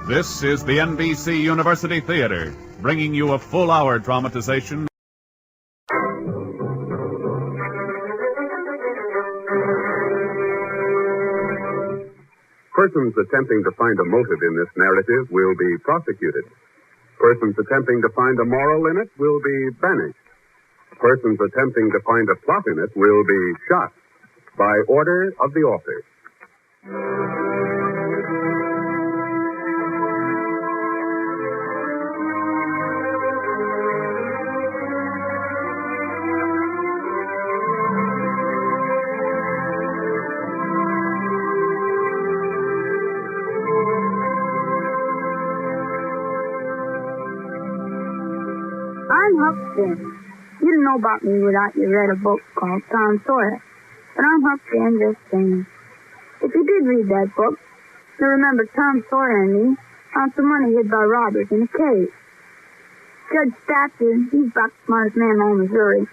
This is the NBC University Theater, bringing you a full-hour dramatization. Persons attempting to find a motive in this narrative will be prosecuted. Persons attempting to find a moral in it will be banished. Persons attempting to find a plot in it will be shot by order of the author. I'm Huckleberry. You don't know about me without you read a book called Tom Sawyer. But I'm Huckleberry just saying. If you did read that book, you'll remember Tom Sawyer and me found some money hid by robbers in a cave. Judge Stafford, he's about the smartest man in all Missouri.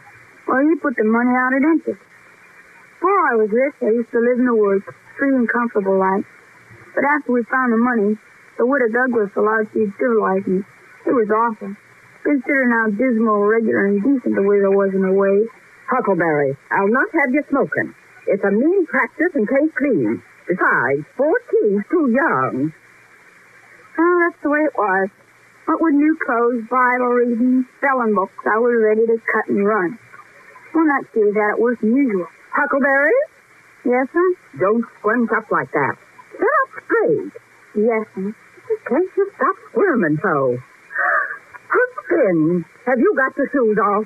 Well, he put the money out at interest. Before I was rich, I used to live in the woods, free and comfortable like. But after we found the money, the widow Douglas allowed she'd civilize me. It was awful. Considering how dismal, regular, and decent the widow was in her ways. Huckleberry, I'll not have you smoking. It's a mean practice and can't clean. Besides, 14's too young. Oh, that's the way it was. What with new clothes, Bible reading, spelling books, I was ready to cut and run. Well, that kid had it worse than usual. Huckleberry? Yes, sir? Don't squint up like that. Sit up straight. Yes, sir. Can't you stop squirming so? Huckleberry, have you got your shoes off?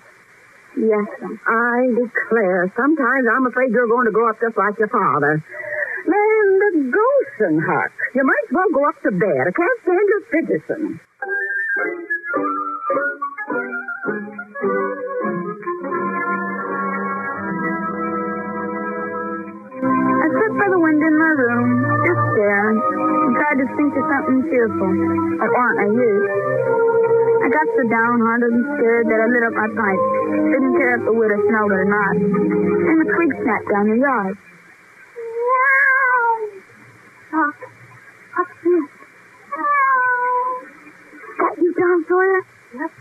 Yes, sir. I declare, sometimes I'm afraid you're going to grow up just like your father. Man, the goshen, Huck. You might as well go up to bed. I can't stand your fidgeting. I sat by the window in my room, just staring, and tried to think of something cheerful, like what I used. I got so downhearted and scared that I lit up my pipe. Didn't care if the widow smelled it or not. And the twig snapped down the yard. Huck, you. That you, Tom Sawyer? Yep.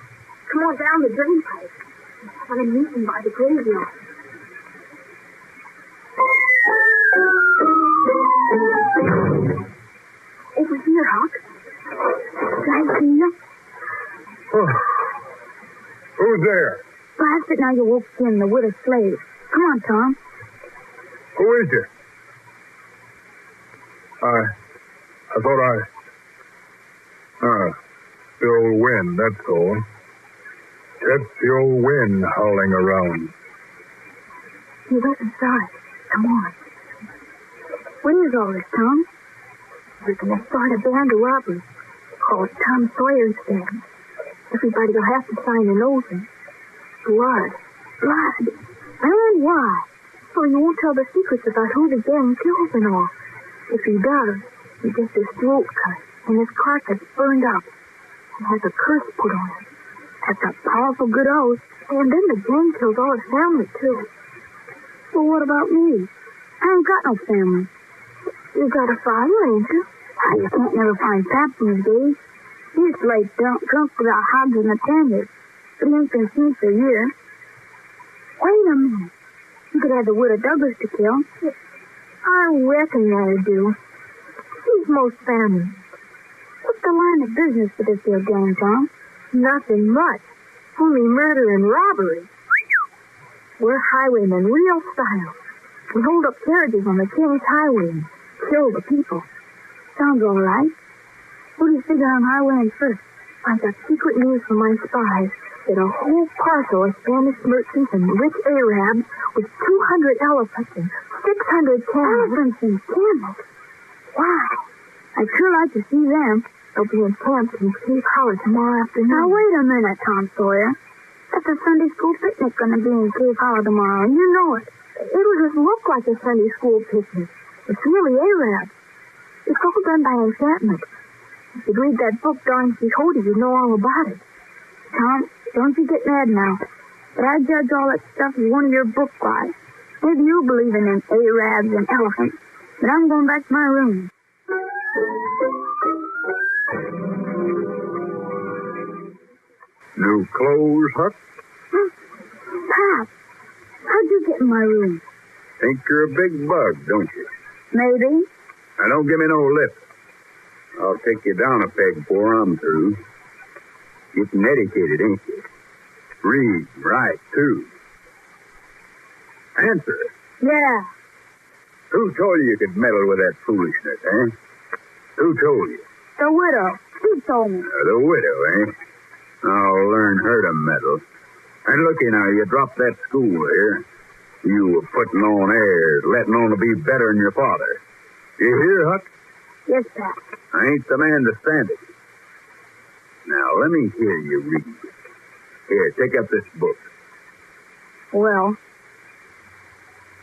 Come on down the drain pipe. I'm a meeting by the graveyard. Over here, Huck. Can I see you? Oh. Who's there? Blast it, now you woke in, the widow's slave. Come on, Tom. Who is it? I thought the old wind, that's all. That's the old wind howling around. You went inside. Come on. What is all this, Tom? We're going to start a band of robbers called Tom Sawyer's Band. Everybody will have to sign an oath. Blood. And why? So he won't tell the secrets about who the gang kills and all. If he does, he gets his throat cut and his carcass burned up and has a curse put on it. That's a powerful good oath. And then the gang kills all his family, too. Well, what about me? I ain't got no family. You got a father, ain't you? You can't never find Pap these days. He's like drunk without hogs in the tenders. But he ain't been seen for a year. Wait a minute. You could have the widow Douglas to kill. I reckon that'd do. He's most family. What's the line of business for this here gang, Tom? Nothing much. Only murder and robbery. We're highwaymen, real style. We hold up carriages on the King's Highway and kill the people. Sounds all right. What do you figure I'm highwaying first? I got secret news from my spies that a whole parcel of Spanish merchants and rich Arabs with 200 elephants and 600 camels. Elephants and camels? Wow. I'd sure like to see them. They'll be encamped in Cape Hollow tomorrow afternoon. Now, wait a minute, Tom Sawyer. That's a Sunday school picnic going to be in Cape Hollow tomorrow, and you know it. It'll just look like a Sunday school picnic. It's really Arabs. It's all done by enchantment. If you'd read that book, Don Quixote, you'd know all about it. Tom, don't you get mad now. But I judge all that stuff as one of your book lies. Maybe you believe in them Arabs and elephants, but I'm going back to my room. New clothes, Huck? Pap, how'd you get in my room? Think you're a big bug, don't you? Maybe. Now, don't give me no lip. I'll take you down a peg before I'm through. Getting educated, ain't you? Read, write, too. Answer. Yeah. Who told you could meddle with that foolishness, eh? Who told you? The widow. She told me. The widow, eh? I'll learn her to meddle. And looky now, you dropped that school here. You were putting on airs, letting on to be better than your father. You hear, Huck? Yes, Pap. I ain't the man to stand it. Now, let me hear you read. Here, take up this book. Well,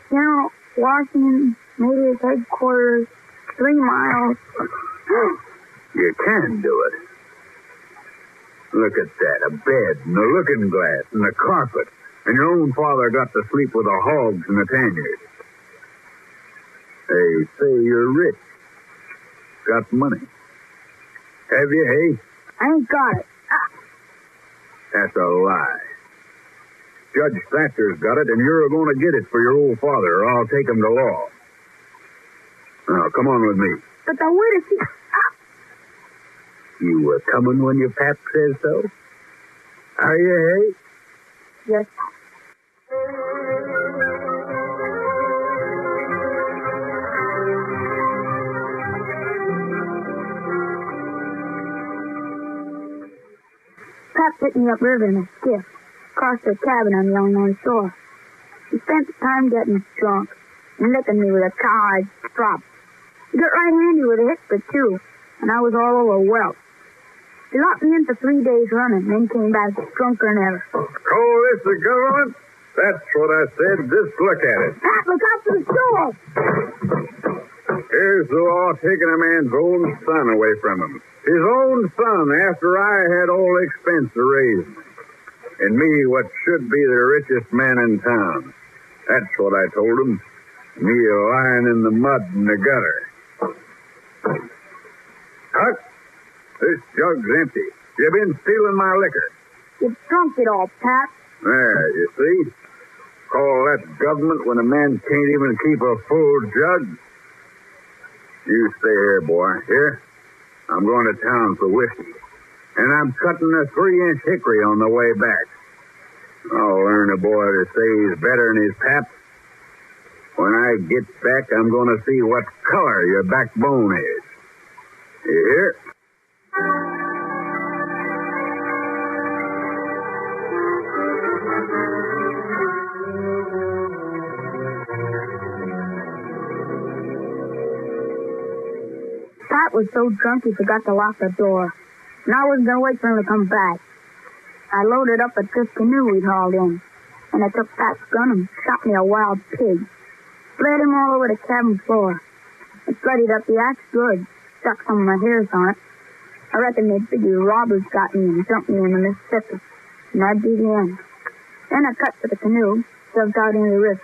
General Washington made his headquarters 3 miles. You can do it. Look at that, a bed and a looking glass and a carpet. And your own father got to sleep with the hogs and the tanyards. They say you're rich. Got money. Have you, hey? I ain't got it. That's a lie. Judge Thatcher's got it, and you're going to get it for your old father, or I'll take him to law. Now, come on with me. But the widow, she... You were coming when your pap says so? Are you, hey? Yes. Pap picked me up river in a skiff, across the cabin on the Illinois shore. He spent the time getting drunk and licking me with a cowhide strop. He got right handy with a hickory, too, and I was all over Welch. He locked me in for 3 days running, and then came back drunker than ever. Call this the government? That's what I said. Just look at it. Pat, look out for the store! Here's the law taking a man's own son away from him. His own son, after I had all expense to raise him. And me, what should be the richest man in town. That's what I told him. Me lying in the mud in the gutter. Huck, this jug's empty. You've been stealing my liquor. You drunk it all, Pat. There, you see? Call that government when a man can't even keep a full jug. You stay here, boy. Here? I'm going to town for whiskey. And I'm cutting a 3-inch hickory on the way back. I'll learn a boy to say he's better than his pap. When I get back, I'm going to see what color your backbone is. You hear? Pat was so drunk he forgot to lock the door, and I wasn't going to wait for him to come back. I loaded up a this canoe we'd hauled in, and I took Pat's gun and shot me a wild pig. Bled him all over the cabin floor. It bloodied up the axe good, stuck some of my hairs on it. I reckon they figured robbers got me and dumped me in the Mississippi, and that'd be the end. Then I cut to the canoe, jumped out into the river.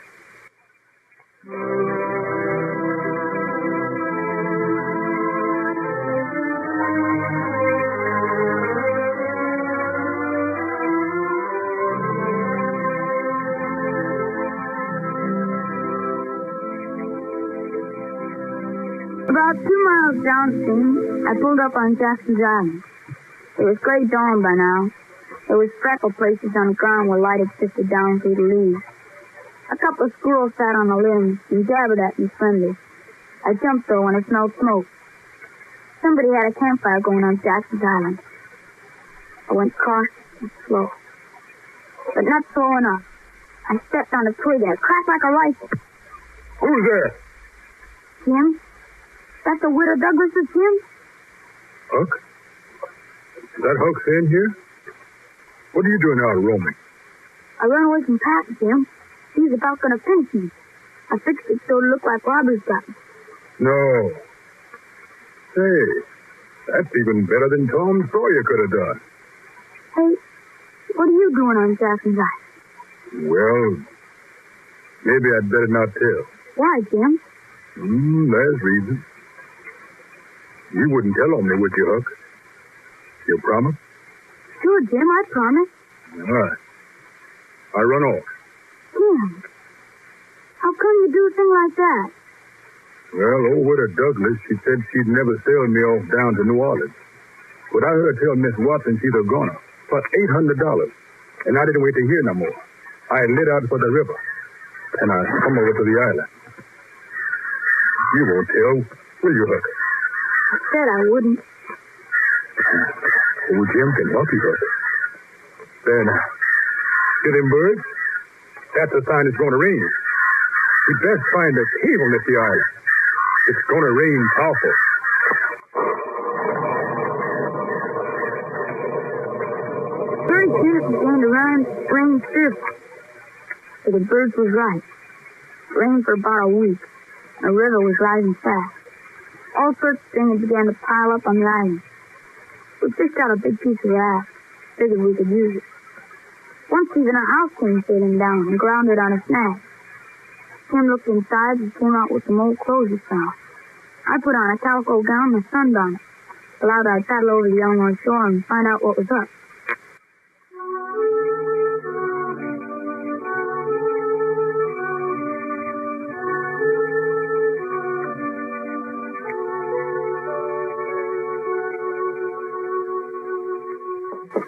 About 2 miles downstream, I pulled up on Jackson's Island. It was gray dawn by now. There was freckled places on the ground where light had sifted down through the leaves. A couple of squirrels sat on the limbs and jabbered at me friendly. I jumped, though, when I smelled smoke. Somebody had a campfire going on Jackson's Island. I went cautious and slow. But not slow enough. I stepped on a twig and it cracked like a rifle. Who's there? Jim? That's the widow Douglas's, Jim? Huck? Is that Huck in here? What are you doing out roaming? I ran away from Pat, Jim. He was about going to finish me. I fixed it so it looked like robbers got me. No. Say, that's even better than Tom Sawyer could have done. Hey, what are you doing on Jackson's Island? Well, maybe I'd better not tell. Why, Jim? There's reason. You wouldn't tell on me, would you, Huck? You promise? Sure, Jim, I promise. All right. I run off. Jim, how come you do a thing like that? Well, old widow Douglas, she said she'd never sail me off down to New Orleans. But I heard her tell Miss Watson she's a goner for $800. And I didn't wait to hear no more. I lit out for the river. And I come over to the island. You won't tell, will you, Huck? I said I wouldn't. Old Jim can help you, Huck. Then, see them birds? That's a sign it's going to rain. We best find a cave on this island. It's going to rain powerful. Very soon it began to rain fiercely. But the birds was right. It rained for about a week. The river was rising fast. All sorts of things began to pile up on the island. We fished out a big piece of raft. Figured we could use it. Once even a house came sailing down and grounded on a snag. Tim looked inside and came out with some old clothes he found. I put on a calico gown and a sunbonnet. Allowed I'd paddle over the Illinois shore and find out what was up.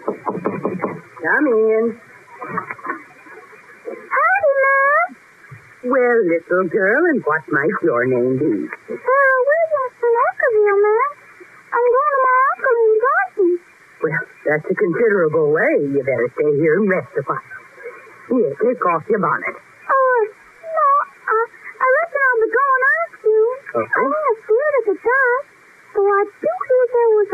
Come in. Howdy, Mom. Well, little girl, and what might your name be? Sarah Williams from Huckleberry, Ma'am. I'm going to my uncle in Dawson. Well, that's a considerable way. You better stay here and rest a while. Here, take off your bonnet. Oh, no, I reckon I'll be going out soon. Uh-huh. I'm afraid of the dark. So I do hear there was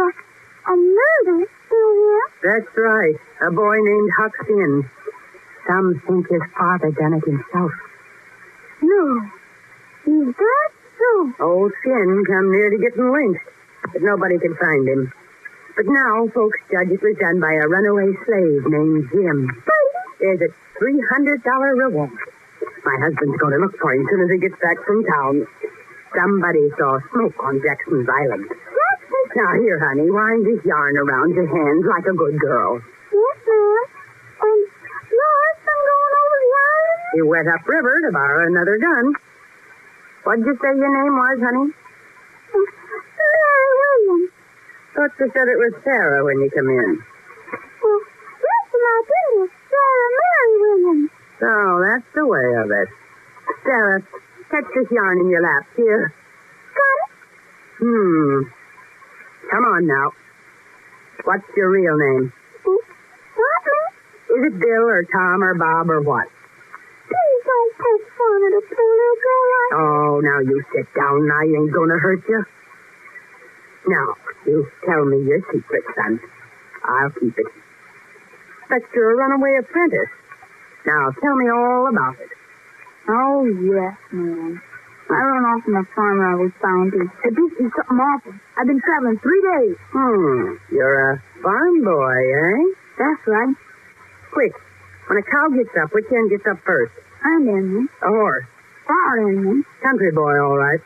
a murder still here. That's right. A boy named Huck Finn. Some think his father done it himself. No. Is that so? Old Finn come near to getting lynched, but nobody could find him. But now folks judge it was done by a runaway slave named Jim. There's a $300 reward. My husband's going to look for him as soon as he gets back from town. Somebody saw smoke on Jackson's Island. Now, here, honey, wind this yarn around your hands like a good girl. Yes, ma'am. Your husband going over the island? He went upriver to borrow another gun. What'd you say your name was, honey? Mary Williams. Thought you said it was Sarah when you come in. Well, listen, I did. Sarah Mary Williams. So, that's the way of it. Sarah, catch this yarn in your lap. Here. Got it? Come on now. What's your real name? What, miss? Is it Bill or Tom or Bob or what? Please don't poke fun at a poor little girl like that. Oh, now you sit down. I ain't gonna hurt you. Now, you tell me your secret, son. I'll keep it. But you're a runaway apprentice. Now, tell me all about it. Oh, yes, ma'am. I run off from a farmer I was found to. But this is something awful. I've been traveling 3 days. You're a farm boy, eh? That's right. Quick, when a cow gets up, which end gets up first? Hind end, A horse. far end. Country boy, all right.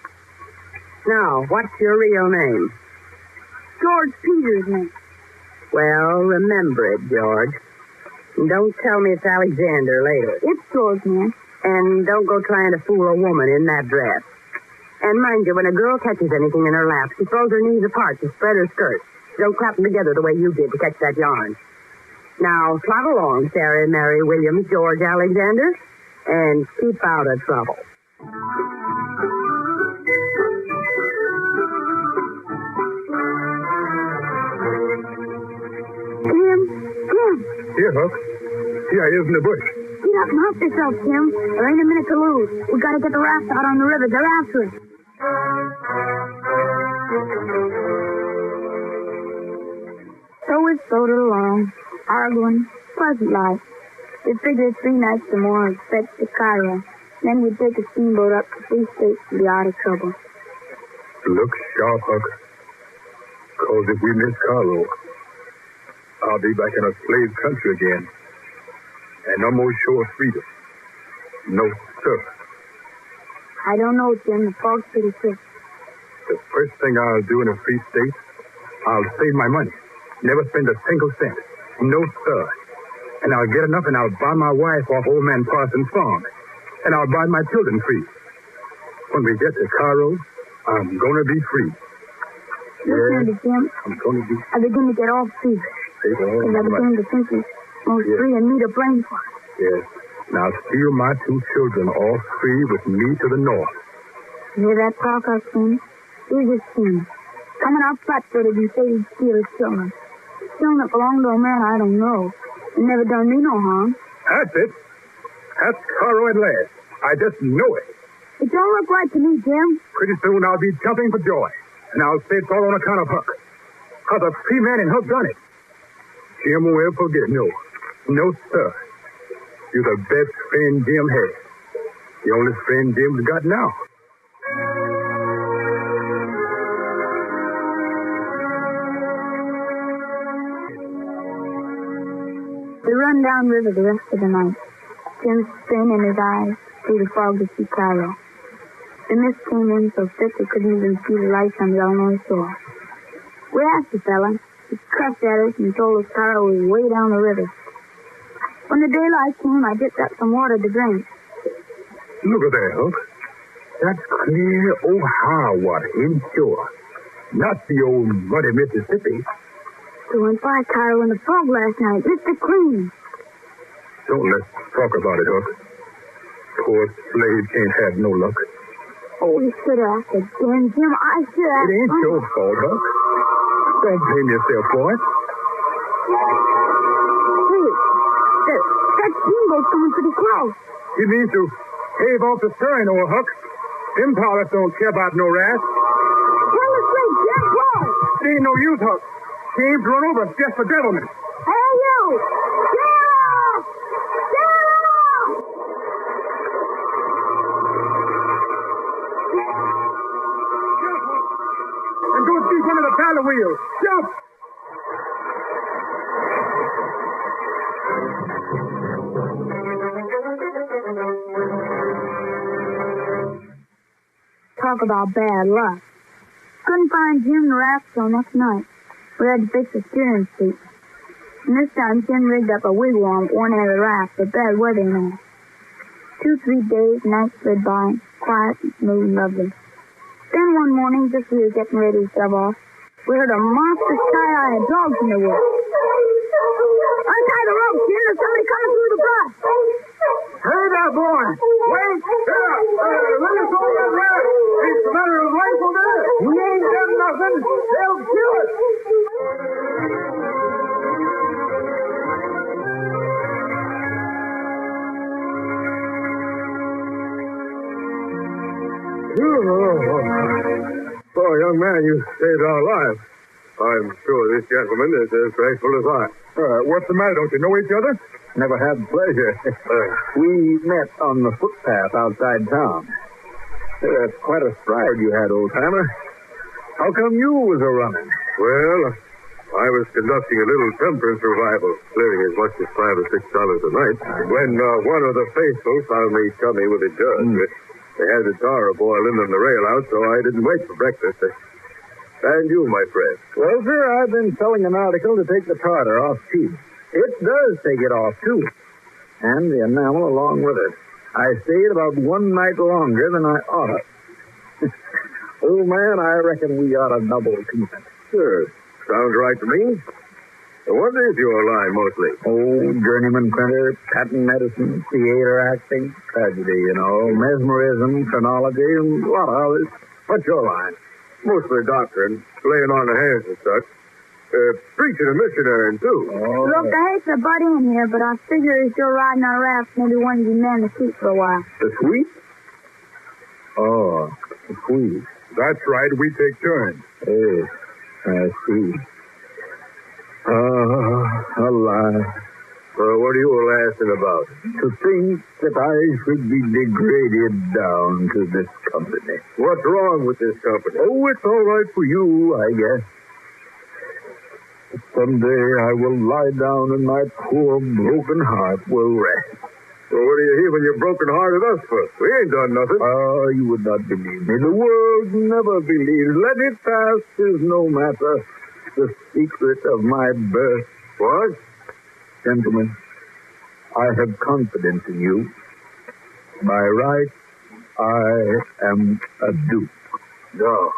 Now, what's your real name? George Peters, ma'am. Well, remember it, George. And don't tell me it's Alexander later. It's George, ma'am. And don't go trying to fool a woman in that dress. And mind you, when a girl catches anything in her lap, she throws her knees apart to spread her skirt. Don't clap them together the way you did to catch that yarn. Now, trot along, Sarah Mary Williams, George Alexander, and keep out of trouble. Tim. Here, Huck. Here I is in the bush. Get up and help yourself, Tim. There ain't a minute to lose. We gotta get the raft out on the river. They're after us. So we floated along, arguing, pleasant life. We figured 3 nights or more and fetch to Cairo. Then we'd take a steamboat up to Free State to be out of trouble. Look sharp, Huck. 'Cause if we miss Cairo, I'll be back in a slave country again. And no more shore freedom. No, sir. I don't know, Tim. The fog's pretty thick. The first thing I'll do in a free state, I'll save my money. Never spend a single cent. No, sir. And I'll get enough and I'll buy my wife off old man Parsons' farm. And I'll buy my children free. When we get to Cairo, I'm gonna be free. Listen to Jim. I'm gonna be I begin to get all feverish. Because I begin to think he's most free and me to blame for it. Yes. Now steal my 2 children all free with me to the north. You hear that talk, Huckleberry? Here's his scheme. Coming out flat-footed and say he'd steal his children. Children that belong to a man I don't know. It never done me no harm. That's it. That's Cairo at last. I just know it. It don't look right to me, Jim. Pretty soon I'll be jumping for joy. And I'll say it's all on account of Huck. Because a free man and Huck done it. Jim will ever forget. No. No, sir. You're the best friend Jim had. The only friend Jim's got now. We run down river the rest of the night. Jim's strain in his eyes through the fog to see Cairo. The mist came in so thick we couldn't even see the lights on the Illinois shore. We asked the fella. He cussed at us and told us Cairo was way down the river. When the daylight came, I dipped up some water to drink. Look at that, Huck. That's clear Ohio water inshore. Not the old muddy Mississippi. We went by Cairo in the fog last night. Mr. Clean. Don't let's talk about it, Huck. Poor slave can't have no luck. Oh, you should have asked again, Jim. I should have. It ain't your fault, Huck. Don't blame yourself for it. Hey, that steamboat's coming pretty close. You mean to cave off the stern, old Huck. Them pilots don't care about no rats. Tell us straight, Jim. Whoa! It ain't no use, Huck. Cave's run over just for gentlemen. Hey, you! Get off! Get off! And go deep under the paddle wheel. Jump! Talk about bad luck. Couldn't find Jim the raft till next night. We had to fix the steering seat. And this time Jim rigged up a wigwam at one end of the raft with bad weather in it. 2-3 days, nights slid by, quiet, smooth, and lovely. Then one morning, just as we were getting ready to shove off, we heard a monstrous cry of dogs in the woods. Untie the rope, Jim. There's somebody coming through the brush. Hey there, boy. Wait. Let us hold that raft. It's a matter of life or death. We ain't done nothing. They'll kill us. Oh, young man, you saved our lives. I'm sure this gentleman is as grateful as I. What's the matter? Don't you know each other? Never had the pleasure. We met on the footpath outside town. That's quite a stride you had, old-timer. How come you was a-running? Well, I was conducting a little temperance revival, clearing as much as $5 or $6 a night, when one of the faithful found me chummy with a jug. They had the tar boiling on the rail out, so I didn't wait for breakfast. And you, my friend. Well, sir, I've been selling an article to take the tartar off cheap. It does take it off, too. And the enamel along with it. I stayed about one night longer than I ought to. Old man, I reckon we ought to double treatment. Sure. Sounds right to me. What is your line, mostly? Oh, journeyman printer, patent medicine, theater acting, tragedy, mesmerism, chronology, and a lot of others. What's your line? Mostly doctrine, laying on the hands and such. Preaching and missionary, too. Oh. Look, I hate to butt in here, but I figure he's still riding on rafts. Maybe one of you men to keep for a while. The sweet? Oh, the sweet. That's right. We take turns. Yes, I see. Alas. What are you laughing about? To think that I should be degraded down to this company. What's wrong with this company? Oh, it's all right for you, I guess. Someday I will lie down and my poor broken heart will rest. Well, what are you heaving your broken heart at us for? We ain't done nothing. You would not believe me. The world never believes. Let it pass, 'tis no matter. The secret of my birth. What? Gentlemen, I have confidence in you. By right, I am a duke. No,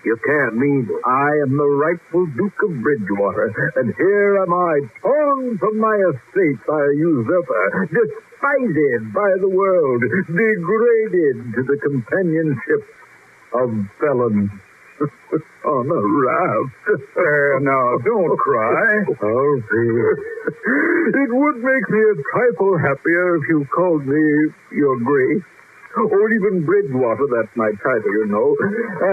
you can't mean it. I am the rightful Duke of Bridgewater, and here am I, torn from my estate by a usurper, despised by the world, degraded to the companionship of felons on a raft. Now, don't cry. Oh, dear. It would make me a trifle happier if you called me Your Grace. Or even Bridgewater, that's my title, you know.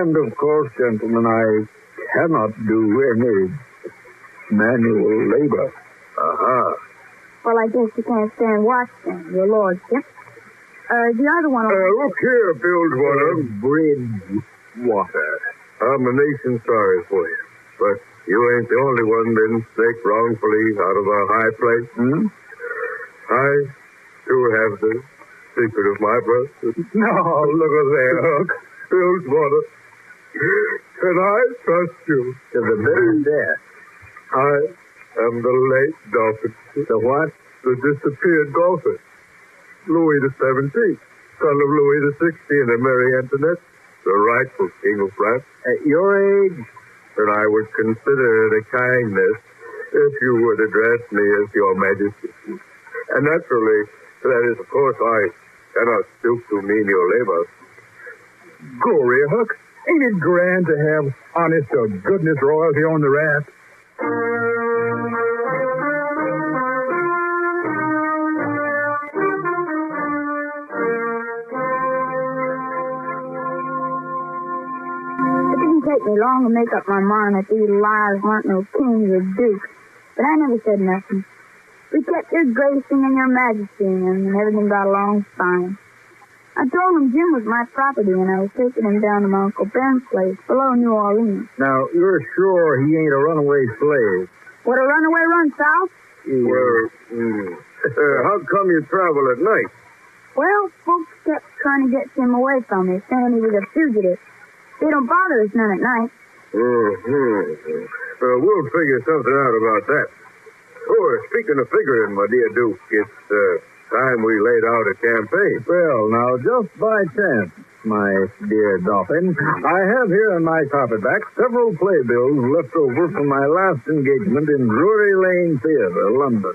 And, of course, gentlemen, I cannot do any manual labor. Aha. Well, I guess you can't stand watch then, your lordship. The other one... Look here, Bridgewater. Bridgewater. I'm a nation sorry for you. But you ain't the only one been snaked wrongfully out of a high place. I, too, have the secret of my birth. No, look at there, Hook. Bridgewater. Can I trust you? To the bitter death. I am the late Dolphin. The what? The disappeared Dolphin. Louis the 17th, son of Louis the 16th and Mary Antoinette, the rightful king of France. At your age? And I would consider it a kindness if you would address me as your majesty. And naturally, that is, of course, I cannot stoop to menial labor. Glory, Huck. Ain't it grand to have honest to goodness royalty on the raft? It didn't take me long to make up my mind that these liars weren't no kings or dukes. But I never said nothing. We kept your gracing and your majesty, and everything got along fine. I told him Jim was my property, and I was taking him down to my Uncle Ben's place below New Orleans. Now, you're sure he ain't a runaway slave? Would a runaway run south? How come you travel at night? Well, folks kept trying to get Jim away from me, saying he was a fugitive. They don't bother us none at night. We'll figure something out about that. Oh, speaking of figuring, my dear Duke, it's time we laid out a campaign. Well, now, just by chance, my dear Dolphin, I have here in my carpetbag several playbills left over from my last engagement in Drury Lane Theatre, London.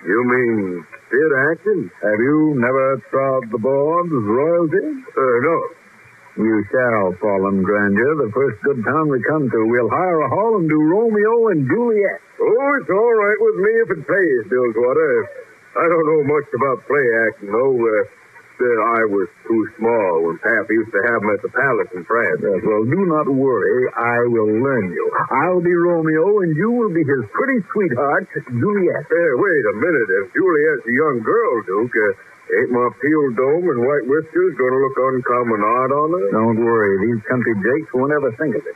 You mean theater action? Have you never trod the boards, royalty? No. You shall, fallen grandeur, the first good town we come to. We'll hire a hall and do Romeo and Juliet. Oh, it's all right with me if it pays, Bridgewater. I don't know much about play acting, though. I was too small when Pap used to have them at the palace in France. Yes, well, do not worry. I will learn you. I'll be Romeo, and you will be his pretty sweetheart, Juliet. Wait a minute. If Juliet's a young girl, Duke, ain't my peeled dome and white whiskers going to look uncommon odd on her? Don't worry. These country jakes won't ever think of it.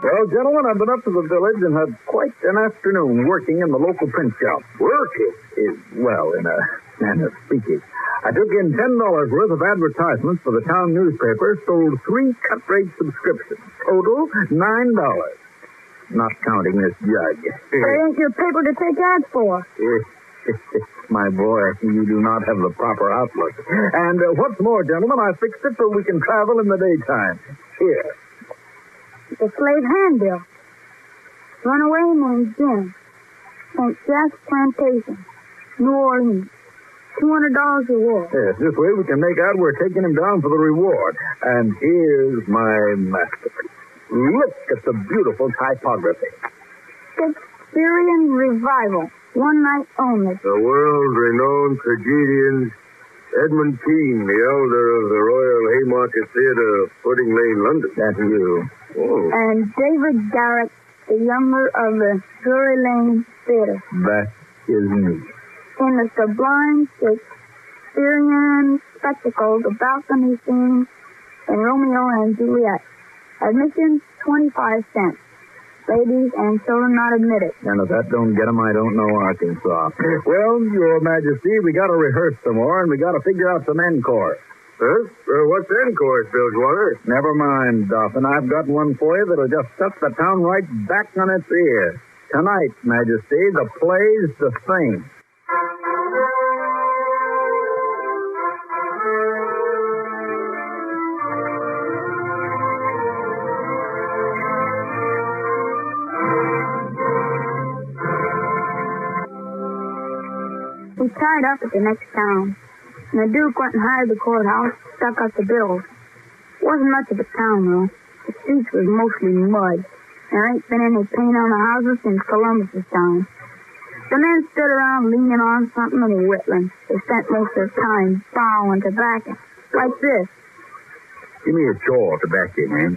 Well, gentlemen, I've been up to the village and had quite an afternoon working in the local print shop. Working? Well, in a manner of speaking. I took in $10 worth of advertisements for the town newspaper, sold 3 cut-rate subscriptions. Total, $9. Not counting this jug. That ain't your paper to take ads for. My boy, you do not have the proper outlook. And what's more, gentlemen, I fixed it so we can travel in the daytime. Here. It's a slave handbill. Runaway named Jim. St. Jack's Plantation, New Orleans. $200 reward. Yes, this way we can make out we're taking him down for the reward. And here's my masterpiece. Look at the beautiful typography. Shakespearean Revival. One night only. The world-renowned tragedian Edmund Kean, the elder of the Royal Haymarket Theatre of Pudding Lane, London. That's you. Oh. And David Garrett, the younger of the Drury Lane Theatre. That is me. In the sublime Shakespearean spectacle, the balcony scene in Romeo and Juliet. Admission, 25 cents. ladies and children not admitted. And if that don't get 'em, I don't know Arkansas. Well, Your Majesty, we got to rehearse some more, and we got to figure out some encore. Huh? What's encore, Bilgewater? Never mind, Dolphin. I've got one for you that'll just set the town right back on its ear. Tonight, Majesty, the play's the thing. We tied up at the next town, and the Duke went and hired the courthouse, stuck up the bills. Wasn't much of a town, though. The streets was mostly mud. There ain't been any paint on the houses since Columbus's time. The men stood around leaning on something in the whittling. They spent most of their time bowing tobacco, like this. Give me a chaw of tobacco, man.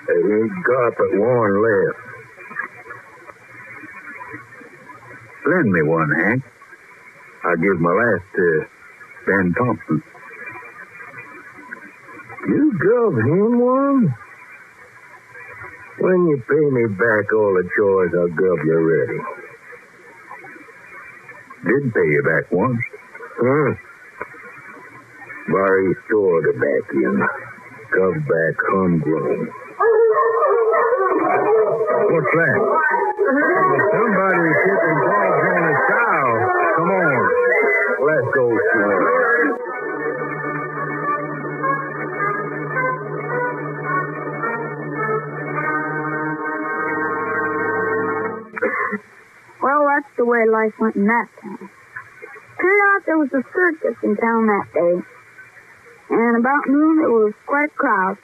You ain't got but one left. Lend me one, Hank. I give my last to Ben Thompson. You gov him one? When you pay me back all the chores, I'll gov you ready. Did pay you back once. Huh? Barry store tobacco and gov back homegrown. What's that? Somebody's shipping dogs on a cow. Come on. Let's go slow. Well, that's the way life went in that town. Turned out there was a circus in town that day. And about noon, there was quite a crowd.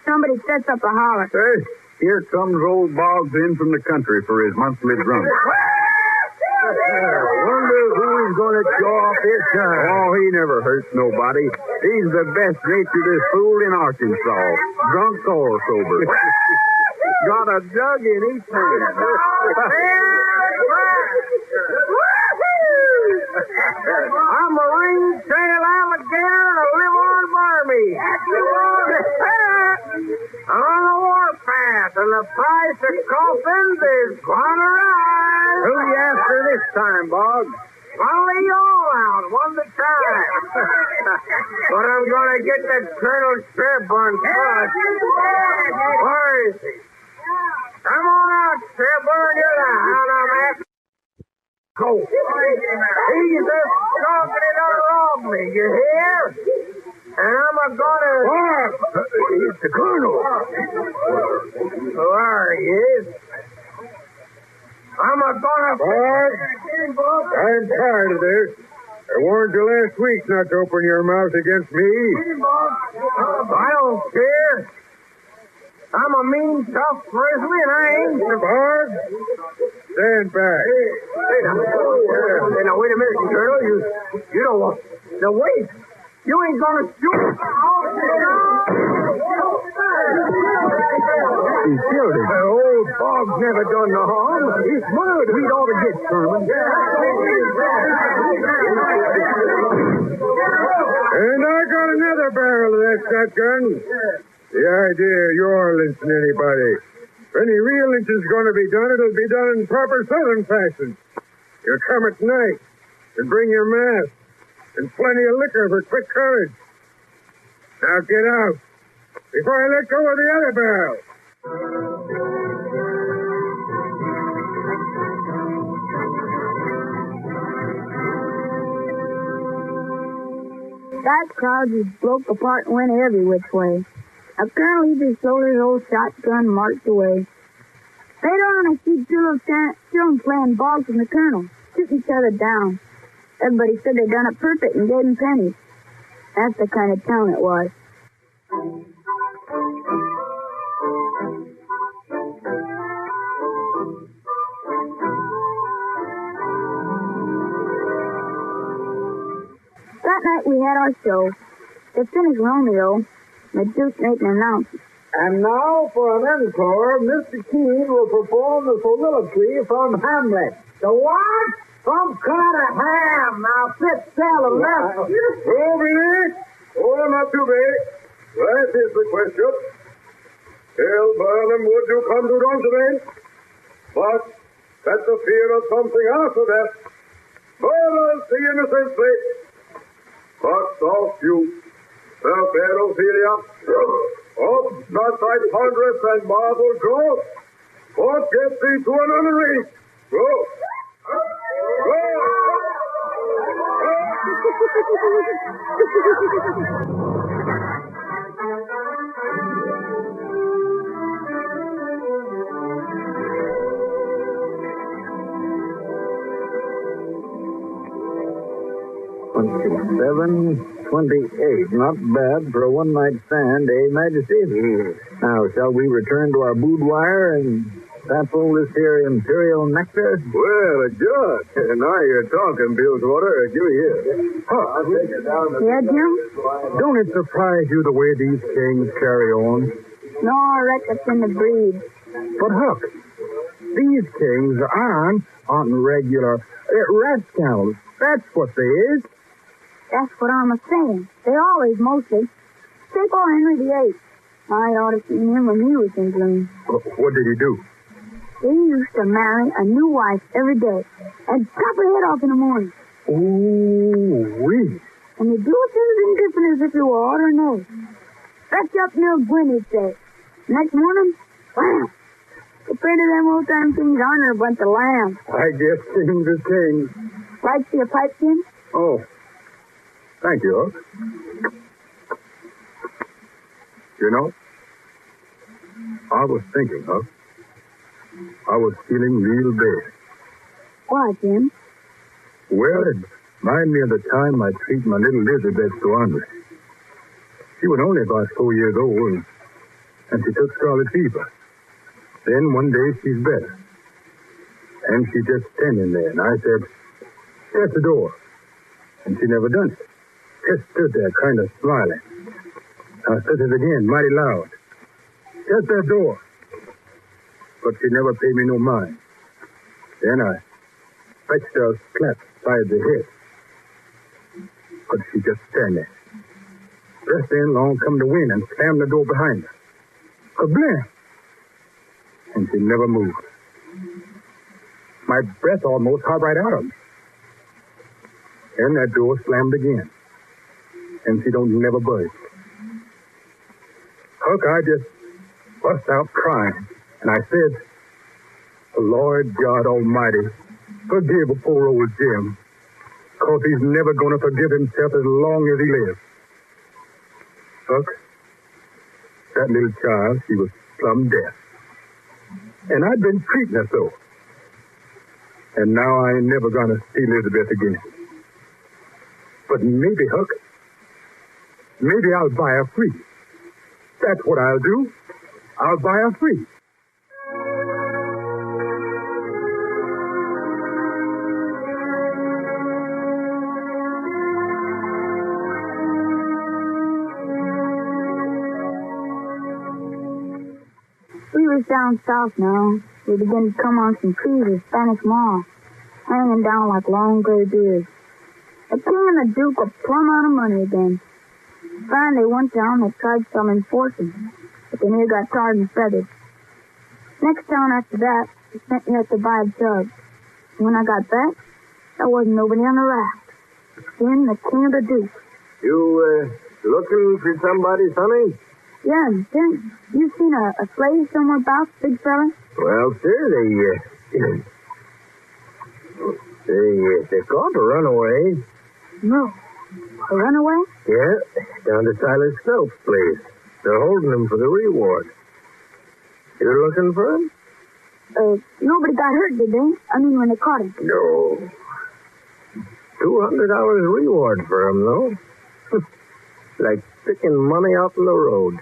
Somebody sets up a holler. Hey, here comes old Boggs in from the country for his monthly drum. Wonder who he's going to show off this time. Oh, he never hurts nobody. He's the best naturedest fool in Arkansas, drunk or sober. Got a jug in each hand. I'm a ring-tail alligator and I live on barmy. I'm on the warpath, and the price of coffins is gonna rise. Who you after this time, Boggs? I'll lay you all out, one at a time. But I'm gonna get that Colonel Strabburn first. Where is he? Come on out, Strabburn. You're the hound I'm after. Go. He's a stalking it on rob me, you hear? And I'm gonna... Bob! It's the Colonel. There he is. I'm gonna... I'm tired of this. I warned you last week not to open your mouth against me. I don't care. I'm a mean, tough grizzly, and I ain't... Boggs, stand back. Hey, now, wait a minute, Colonel. You don't want... Now, wait. You ain't gonna shoot. He's guilty. Old Boggs never done no harm. He's mud. We'd ought to get Sherman. And I got another barrel of that shotgun. The idea you're lynching anybody. If any real lynching's going to be done, it'll be done in proper Southern fashion. You'll come at night and bring your mask and plenty of liquor for quick courage. Now get out before I let go of the other barrel. That crowd just broke apart and went every which way. A colonel just sold his old shotgun and marched away. Later on, I see two children playing Boggs and the colonel, shooting each other down. Everybody said they'd done it perfect and gave him pennies. That's the kind of town it was. That night we had our show. The finished Romeo. The Duke made an announcement. And now for an encore, Mr. Keene will perform the soliloquy from Hamlet. The what? Some kind of ham. Now sit still and listen. Oh, Billy. Oh, not too big. That is the question. Hell, Burnham, would you come to Roosevelt? But that's the fear of something after that. Murders the innocent slave. But soft you, the fair Ophelia. Up, not thy ponderous and marble jaw. What gets thee to another ring? Go. Go. $27.28. Not bad for a one-night stand, eh, Majesty? Now, shall we return to our boudoir and sample this here imperial nectar? Well, Judge, now you're talking, Bilgewater. Give me here. I'll take it down. Yeah, Jim? Don't it surprise you the way these kings carry on? No, I reckon it's in the breed. But, Huck, these kings aren't regular rascals. That's what they is. That's what I'm saying. They always mostly. Take old Henry VIII. I ought to seen him when he was in bloom. What did he do? He used to marry a new wife every day and chop her head off in the morning. Ooh-wee. And he'd do it just as indifferent as if he were ordering eggs. Fetch up near Gwyn, he'd say. Next morning, wham! Compared to them old-time kings, honor a bunch of lambs. I guess kings is kings. Like to see a pipe, Jim? Oh. Thank you, Huck. You know, I was thinking, Huck. I was feeling real bad. Why, Jim? Well, it reminded me of the time I treated my little Elizabeth so hungry. She was only about 4 years old, and she took scarlet fever. Then one day she's better. And she just standing there, and I said, shut the door. And she never done it. Just stood there, kind of smiling. I said it again, mighty loud. Shut that door. But she never paid me no mind. Then I fetched her a slap beside the head. But she just stand there. Just then, along come the wind and slammed the door behind her. Kablam! And she never moved. My breath almost hot right out of me. And that door slammed again. And she don't never budge. Huck, I just bust out crying. And I said, Lord God Almighty, forgive poor old Jim. Because he's never going to forgive himself as long as he lives. Huck, that little child, she was plumb deaf. And I'd been treating her so. And now I ain't never going to see Elizabeth again. But maybe, Huck, maybe I'll buy her free. That's what I'll do. I'll buy her free. We was down south now. We began to come on some trees with Spanish moss, hanging down like long gray beards. The king and the duke were plumb out of money again. Finally, one town they tried selling fortunes, but they near got tarred and feathered. Next town after that, they sent me out to buy a jug. And when I got back, there wasn't nobody on the raft. Then the king and the duke. You, looking for somebody, Sonny? Yeah, Jim, you seen a slave somewhere about, big fella? Well, sir, they caught a runaway. No. A runaway? Yeah, down to Silas Phelps' place. They're holding him for the reward. You're looking for him? Nobody got hurt, did they? I mean, when they caught him. No. $200 reward for him, though. Like picking money off the road.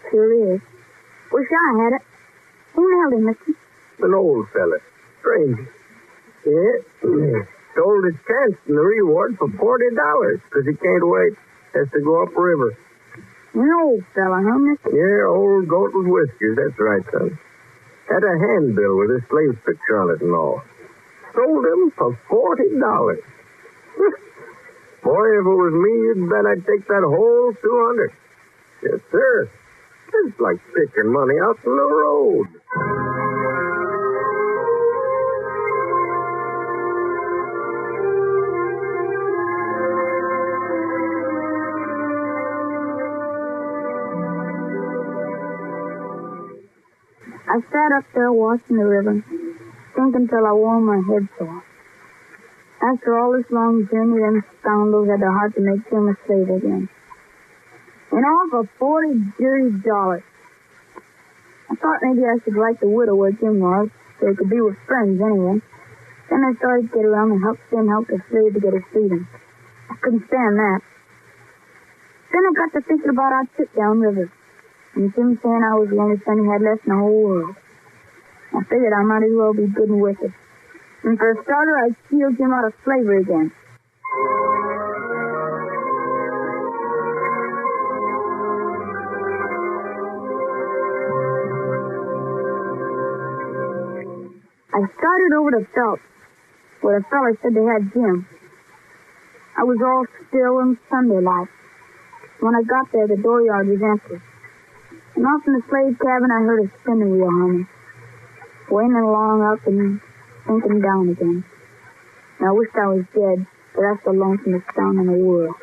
Sure is. Wish I had it. Who held him, mister? An old fella. Stranger. Yeah. Sold his chance in the reward for $40 because he can't wait. Has to go upriver. An old fella, huh, mister? Yeah, old goat with whiskers. That's right, son. Had a handbill with his slave's picture on it and all. Sold him for $40. Boy, if it was me, you'd bet I'd take that whole $200. Yes, sir. It's like picking money out from the road. I sat up there watching the river, thinking till I wore my head sore. After all this long journey, them scoundrels had the heart to make Jim a slave again. And all for $40 dirty. I thought maybe I should write the widow where Jim was, so they could be with friends anyway. Then I started to get around and help Jim help the slave to get his freedom. I couldn't stand that. Then I got to thinking about our trip downriver, and Jim saying I was the only son he had left in the whole world. I figured I might as well be good and wicked. And for a starter, I'd steal Jim out of slavery again. I started over to Phelps, where the fella said they had Jim. I was all still and Sunday-like. When I got there, the dooryard was empty. And off in the slave cabin, I heard a spinning wheel humming, waiting along up and sinking down again. And I wished I was dead, but that's the lonesomest sound in the world.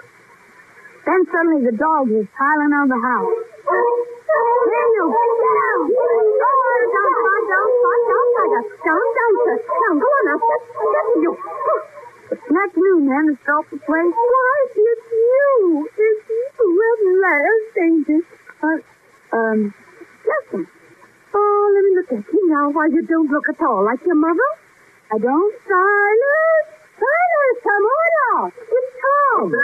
Then suddenly the dog was piling out of the house. Here you, get down! Down, go on up. You. It's not you, man, to stop the place. Why, it's you. It's you at last, ain't it? Listen. Oh, let me look at you now. Why, you don't look at all like your mother. I don't. Silas, come on out. It's Tom.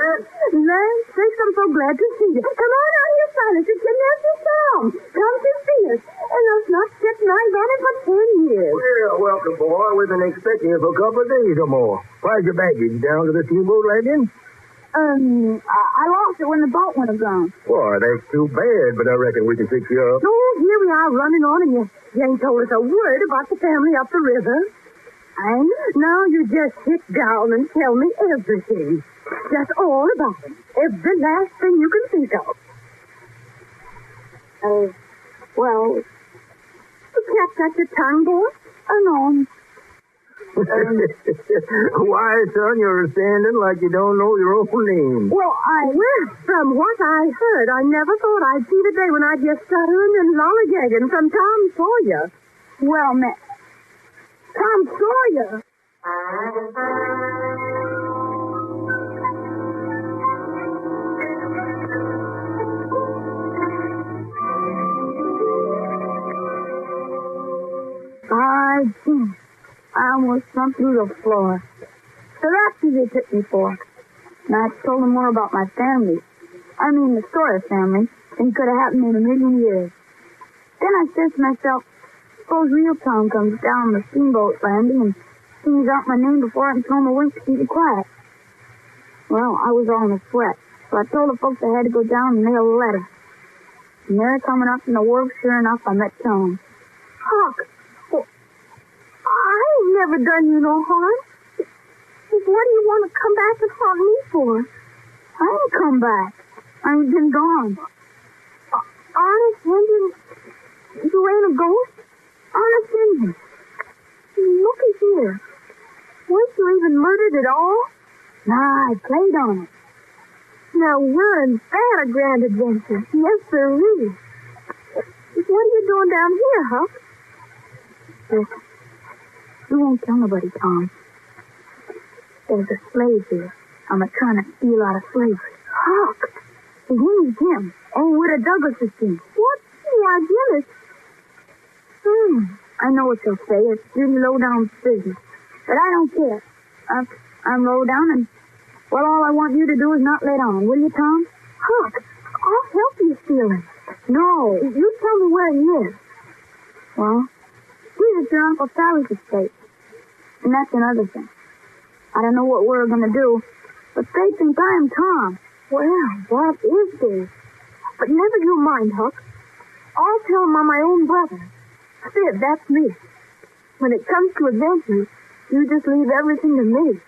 Lance, I'm so glad to see you. Come on out here, Silas. It's your nephew, Tom. Come to see us. And us not sitting right running for 10 years. Well, welcome, boy. We've been expecting you for a couple of days or more. Why's your baggage down to the steamboat landing? I lost it when the boat went aground. Boy, that's too bad, but I reckon we can fix you up. Oh, here we are running on, and you ain't told us a word about the family up the river. And now you just sit down and tell me everything. Just all about it. Every last thing you can think of. Well, You kept at your tongue, boy? I know. Why, son, you're standing like you don't know your own name. Well, from what I heard, I never thought I'd see the day when I'd get stuttering and lollygagging from Tom Sawyer. Well, Tom Sawyer? I almost jumped through the floor. So that's who they took me for. And I told them more about my family. I mean, the Sawyer family, than could have happened in a million years. Then I said to myself, suppose real Tom comes down the steamboat landing and sings out my name before I can throw him a wink to keep it quiet. Well, I was all in a sweat, so I told the folks I had to go down and mail a letter. And there, coming up from the wharf, sure enough, I met Tom. Huck, I ain't never done you no harm. What do you want to come back and haunt me for? I ain't come back. I've been gone. Honest Indian, you ain't a ghost? Honest Indian. Looky here. Weren't you even murdered at all? Nah, I played on it. Now, weren't that a grand adventure? Yes, sir, really. What are you doing down here, Huck? Listen, you won't tell nobody, Tom. There's a slave here. I'm trying to steal out of slavery. Huck! His name's Jim. Oh, with a Douglas's team. What? Why, Jim is... I know what you'll say. It's really low-down business. But I don't care. I'm low-down, and, well, all I want you to do is not let on. Will you, Tom? Huck, I'll help you steal him. No. You tell me where he is. Well, he's at your Uncle Sally's estate. And that's another thing. I don't know what we're going to do, but they think I'm Tom. Well, what is this? But never you mind, Huck. I'll tell him I'm my own brother. Sid, that's me. When it comes to adventures, you just leave everything to me.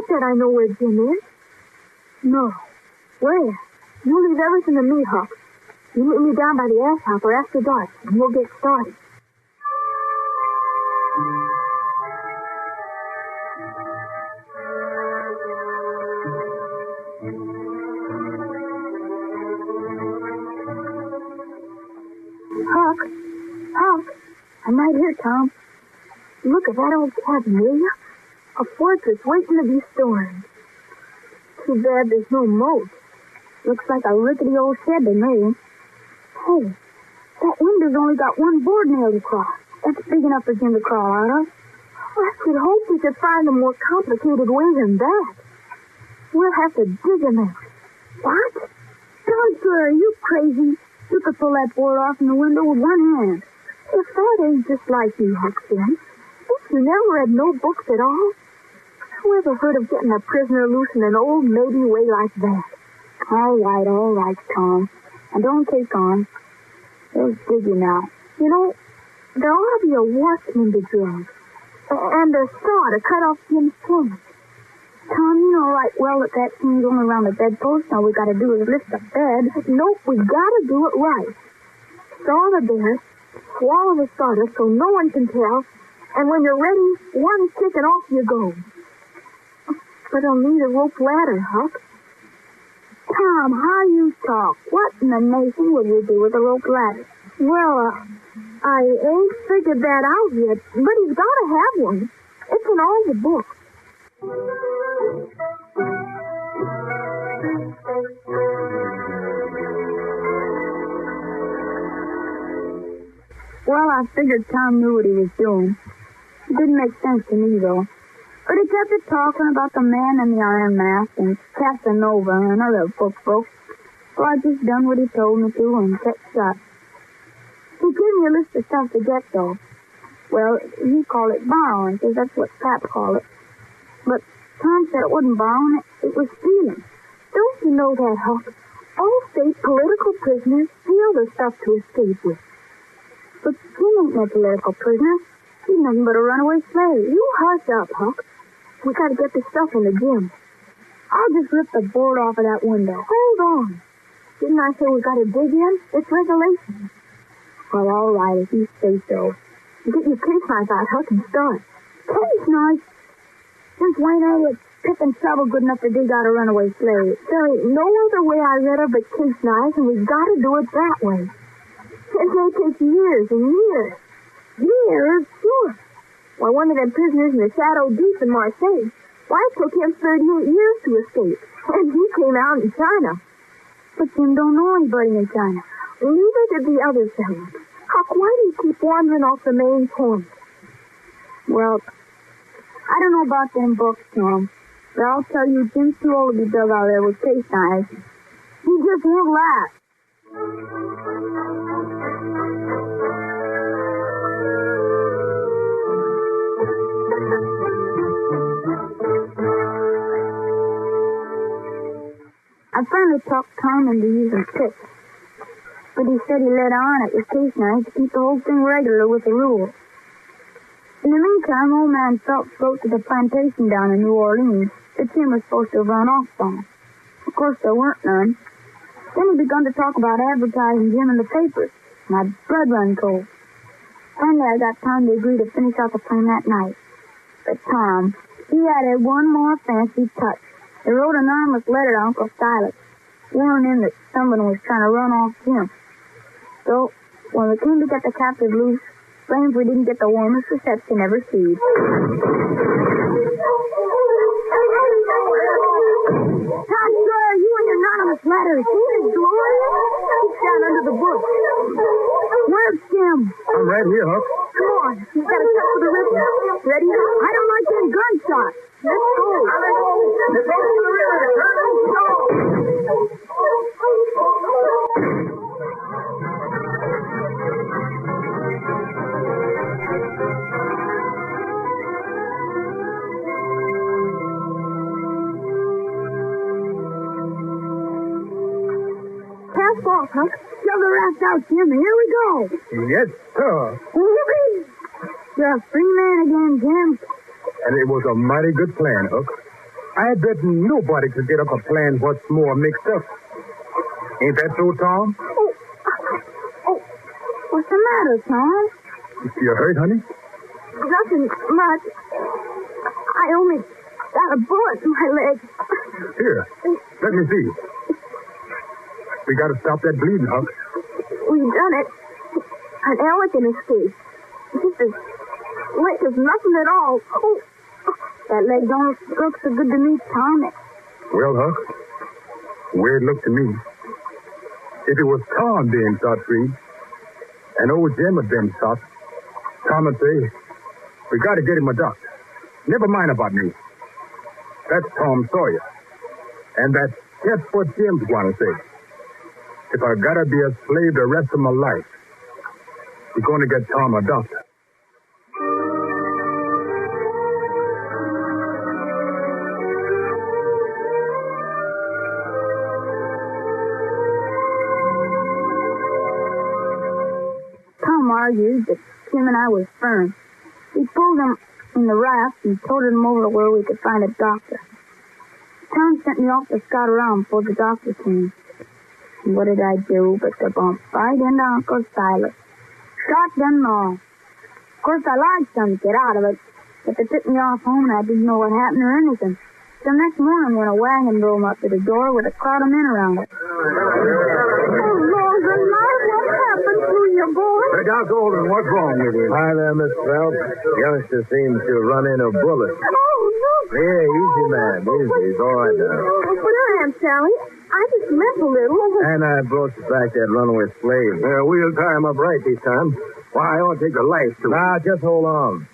said I know where Jim is. No. Where? You leave everything to me, Huck. You meet me down by the ash hopper after dark, and we'll get started. Huck. I'm right here, Tom. Look at that old cabin, will you? A fortress waiting to be stormed. Too bad there's no moat. Looks like a rickety old shed they made. Hey, that window's only got one board nailed across. That's big enough for Jim to crawl out of. I should hope we could find a more complicated way than that. We'll have to dig him out. What? Don't, sir, are you crazy? You could pull that board off in the window with one hand. If that ain't just like you, Huckson. If you never read no books at all, who ever heard of getting a prisoner loose in an old matey way like that? All right, Tom. Now don't take on. They'll dig you now. You know, there ought to be a watchman to drag. And a saw to cut off Jim's tongue. Tom, you know right well that thing's only around the bedpost. All we gotta do is lift the bed. Nope, we gotta do it right. Saw the bear, swallow the sawdust so no one can tell, and when you're ready, one kick and off you go. But I'll need a rope ladder, Huck. Tom, how you talk? What in the nation would you do with a rope ladder? Well, I ain't figured that out yet, but he's gotta have one. It's in all the books. Well, I figured Tom knew what he was doing. It didn't make sense to me, though. But he kept talking about the man in the iron mask and Casanova and other book folks. So I just done what he told me to and kept shut. He gave me a list of stuff to get, though. Well, he called it borrowing, because that's what Pap called it. But Tom said it wasn't borrowing, it was stealing. Don't you know that, Huck? All state political prisoners steal the stuff to escape with. But he ain't no political prisoner. He's nothing but a runaway slave. You hush up, Huck. We gotta get the stuff in the gym. I'll just rip the board off of that window. Hold on. Didn't I say we gotta dig in? It's regulation. Well, all right, if you say so. You get your case knife out, Huck, and start. Case knife? Since when ain't it pick and shovel good enough to dig out a runaway slave? There ain't no other way I read of but case knives, and we gotta do it that way. It may take years and years. Years? Sure. Why, one of them prisoners in the Shadow Deep in Marseille, why, it took him 38 years to escape. And he came out in China. But Jim don't know anybody in China. Neither did the other fellows. Huck, why do you keep wandering off the main point? Well, I don't know about them books, Tom. But I'll tell you, Jim's too old to be dug out there with case knives. He just won't last. I finally talked Tom into using picks. But he said he let on it with case knives to keep the whole thing regular with the rules. In the meantime, old man Phelps wrote to the plantation down in New Orleans that Jim was supposed to have run off on. Of course, there weren't none. Then he begun to talk about advertising Jim in the papers. My blood run cold. Finally, I got Tom to agree to finish out the plan that night. But Tom, he added one more fancy touch. He wrote an anonymous letter to Uncle Silas, warning him that someone was trying to run off Jim. So, when we came to get the captive loose, blamed we didn't get the warmest reception ever received. Tom Sawyer, you and your anonymous letter. He's glorious. He's down under the bush. Where's Jim? I'm right here, Huck. Come on. He's got to cut for the river. Ready? I don't like getting gunshots. Let's go. Let's go to the river. Let's go. Cast off, Huck. Shove the raft out, Jim. Here we go. Yes, sir. Whoopee! You're a free man again, Jim. And it was a mighty good plan, Huck. I bet nobody could get up a plan what's more mixed up. Ain't that so, Tom? Oh, what's the matter, Tom? You hurt, honey? Nothing much. I only got a bullet in my leg. Here, let me see. We got to stop that bleeding, Huck. We've done it. An elegant escape. Just as leg is nothing at all. Oh, that leg don't look so good to me, Tom. Well, Huck, the way it looked to me, if it was Tom being shot free, and old Jim had been shot, Tom would say, we got to get him a doctor. Never mind about me. That's Tom Sawyer. And that's just what Jim's going to say. If I got to be a slave the rest of my life, we're going to get Tom a doctor. Tom argued that Jim and I were firm. We pulled him in the raft and toted him over to where we could find a doctor. Tom sent me off to scout around before the doctor came. And what did I do but to bump right into Uncle Silas? Shotgun and all. Of course, I lied some to get out of it, but they took me off home and I didn't know what happened or anything. So next morning when a wagon drove up to the door with a crowd of men around it. Oh, Lord, what happened to you, boy? Hey, Doc Olden, what's wrong with you? Hi there, Miss Phelps. Youngster seems to have run in a bullet. Oh, no. Yeah, easy, man. Easy. He's all right now. But I am, Sally. I just meant a little. And I brought you back that runaway slave. We'll tie him up right this time. Why, I want to take a life to him. Nah, just hold on.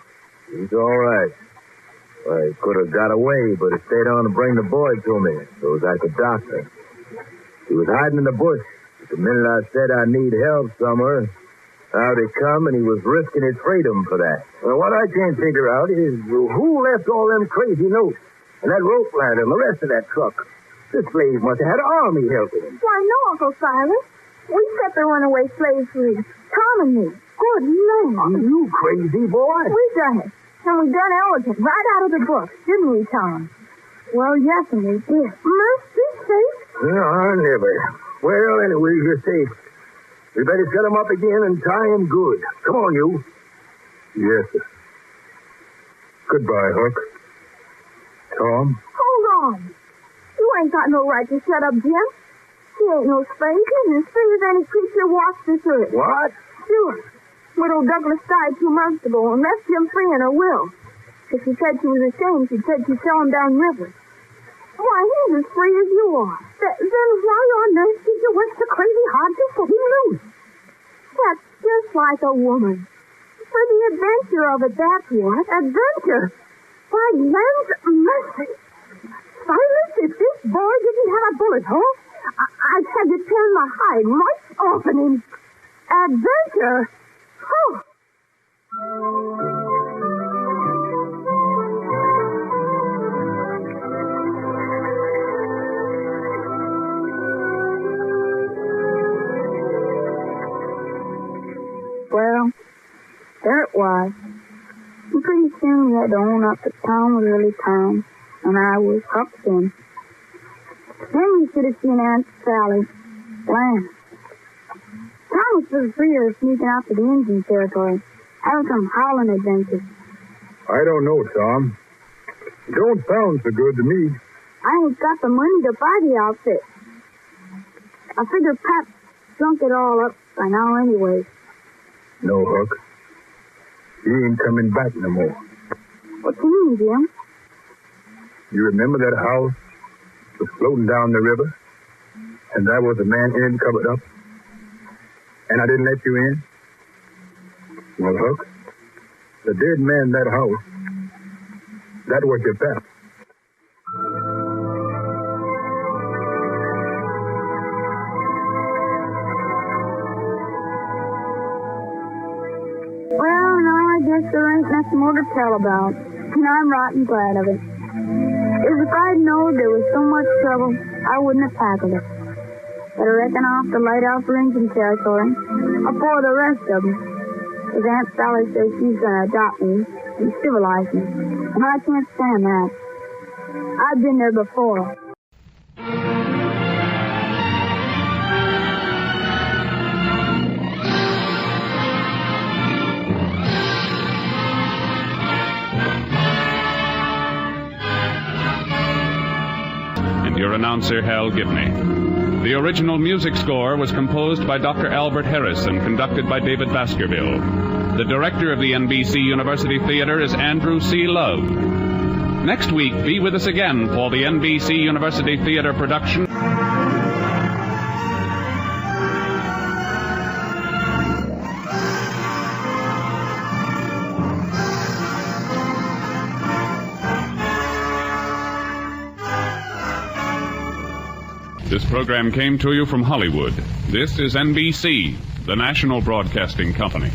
He's all right. Well, he could have got away, but he stayed on to bring the boy to me, so I could doctor. He was hiding in the bush. The minute I said I need help somewhere, out he come, and he was risking his freedom for that. Well, what I can't figure out is who left all them crazy notes and that rope ladder and the rest of that truck. This slave must have had an army helping him. Why, no, Uncle Silas. We set the runaway slave free. Tom and me. Good land. Oh, you crazy boy. We done it. And we done elegant right out of the book, didn't we, Tom? Well, yes, and we did. Mercy sakes. No, I never. Well, anyway, you're safe. We better set him up again and tie him good. Come on, you. Yes, sir. Goodbye, Huck. Tom? Hold on. You ain't got no right to shut up, Jim. He ain't no slave. He's as free as any creature walks this earth. What? Sure. Widow Douglas died 2 months ago and left Jim free in her will. If she said she was ashamed, she said she'd sell him down river. Why, he's as free as you are. Then why on earth did you work so crazy hard to set him loose? That's just like a woman. For the adventure of it, that's what. Adventure? Why, land's mercy. Silas, if this boy didn't have a bullet hole, I'd have you turn my hide right off in him. Adventure? Oh. Well, there it was. And pretty soon we had to own up that Tom was really Tom, and I was Huck's in. Then we should have seen Aunt Sally. Land. Tom was for the free of sneaking out to the Indian territory, having some howling adventures. I don't know, Tom. It don't sound so good to me. I ain't got the money to buy the outfit. I figure Pap sunk it all up by now anyway. No, Huck. He ain't coming back no more. What you mean, Jim? You remember that house was floating down the river? And there was a man in it covered up? And I didn't let you in? Well, Huck, the dead man in that house, that was your Pap. Well, no, I guess there ain't much more to tell about. And I'm rotten glad of it. If I'd known there was so much trouble, I wouldn't have tackled it. But I reckon I'll have to light out for Indian territory, before the rest of them. Because Aunt Sally says she's going to adopt me and civilize me. And I can't stand that. I've been there before. And your announcer, Hal Gibney. The original music score was composed by Dr. Albert Harris and conducted by David Baskerville. The director of the NBC University Theater is Andrew C. Love. Next week, be with us again for the NBC University Theater production. This program came to you from Hollywood. This is NBC, the national broadcasting company.